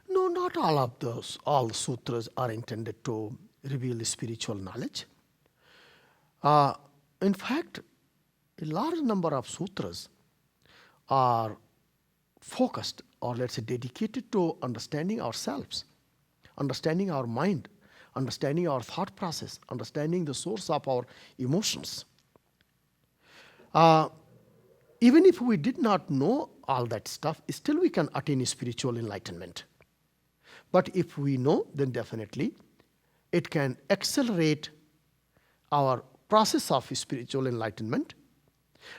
No, not all of those. All sutras are intended to reveal the spiritual knowledge. Uh, in fact, a large number of sutras are focused, or let's say dedicated to understanding ourselves, understanding our mind, understanding our thought process, understanding the source of our emotions. Uh, Even if we did not know all that stuff, still we can attain spiritual enlightenment. But if we know, then definitely it can accelerate our process of spiritual enlightenment,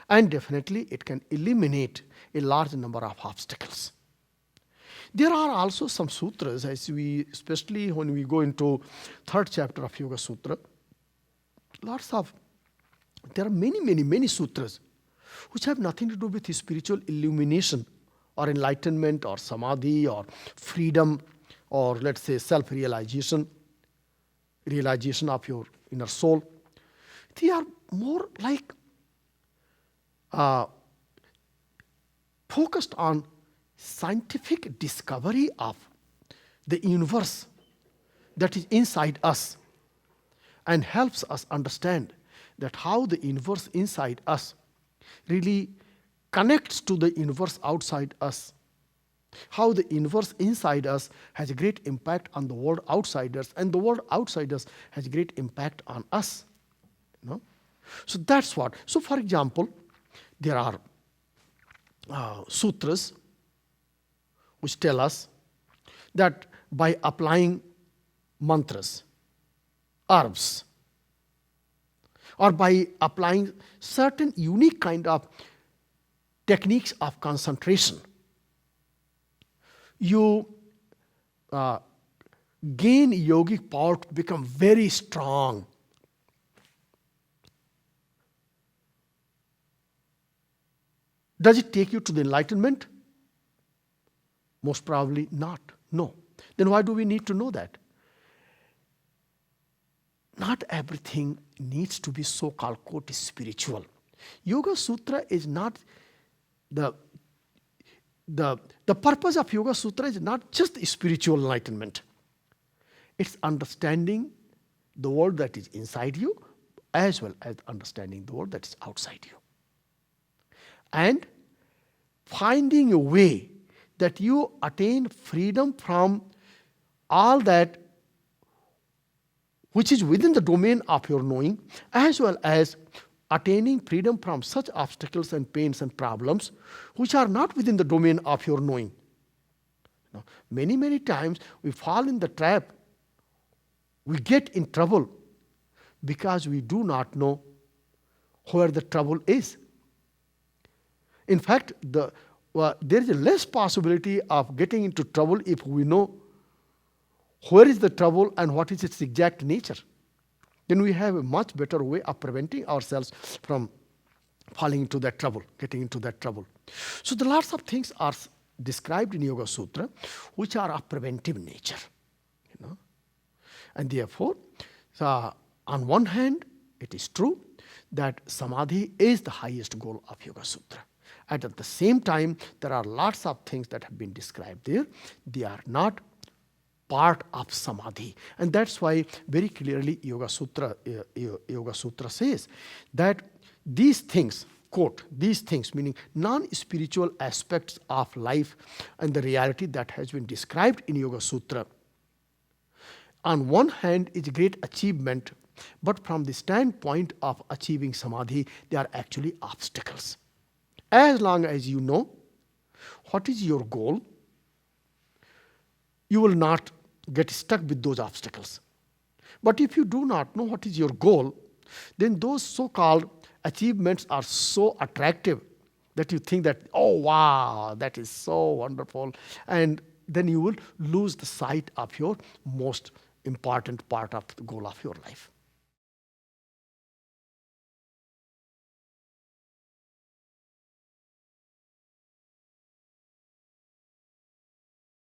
and definitely it can eliminate a large number of obstacles. There are also some sutras, especially when we go into third chapter of Yoga Sutra, there are many sutras which have nothing to do with spiritual illumination or enlightenment or samadhi or freedom or let's say self-realization, realization of your inner soul. They are more like focused on scientific discovery of the universe that is inside us and helps us understand that how the universe inside us really connects to the universe outside us. How the universe inside us has a great impact on the world outside us, and the world outside us has a great impact on us. So that's what. So for example, there are sutras which tell us that by applying mantras, herbs, or by applying certain unique kind of techniques of concentration, you gain yogic power to become very strong. Does it take you to the enlightenment? Most probably not. No. Then why do we need to know that? Not everything needs to be so-called quote spiritual. Yoga Sutra is not the purpose of Yoga Sutra is not just spiritual enlightenment. It's understanding the world that is inside you as well as understanding the world that is outside you. And finding a way that you attain freedom from all that which is within the domain of your knowing, as well as attaining freedom from such obstacles and pains and problems which are not within the domain of your knowing. Many times we fall in the trap, we get in trouble because we do not know where the trouble is. In fact, there is a less possibility of getting into trouble if we know where is the trouble and what is its exact nature. Then we have a much better way of preventing ourselves from falling into that trouble, getting into that trouble. So the lots of things are described in Yoga Sutra which are of preventive nature. And therefore, on one hand, it is true that samadhi is the highest goal of Yoga Sutra. And at the same time, there are lots of things that have been described there. They are not part of samadhi. And that's why very clearly Yoga Sutra says that these things, quote, these things, meaning non-spiritual aspects of life and the reality that has been described in Yoga Sutra, on one hand is a great achievement, but from the standpoint of achieving samadhi, they are actually obstacles. As long as you know what is your goal, you will not get stuck with those obstacles. But if you do not know what is your goal, then those so-called achievements are so attractive that you think that, oh wow, that is so wonderful. And then you will lose the sight of your most important part of the goal of your life.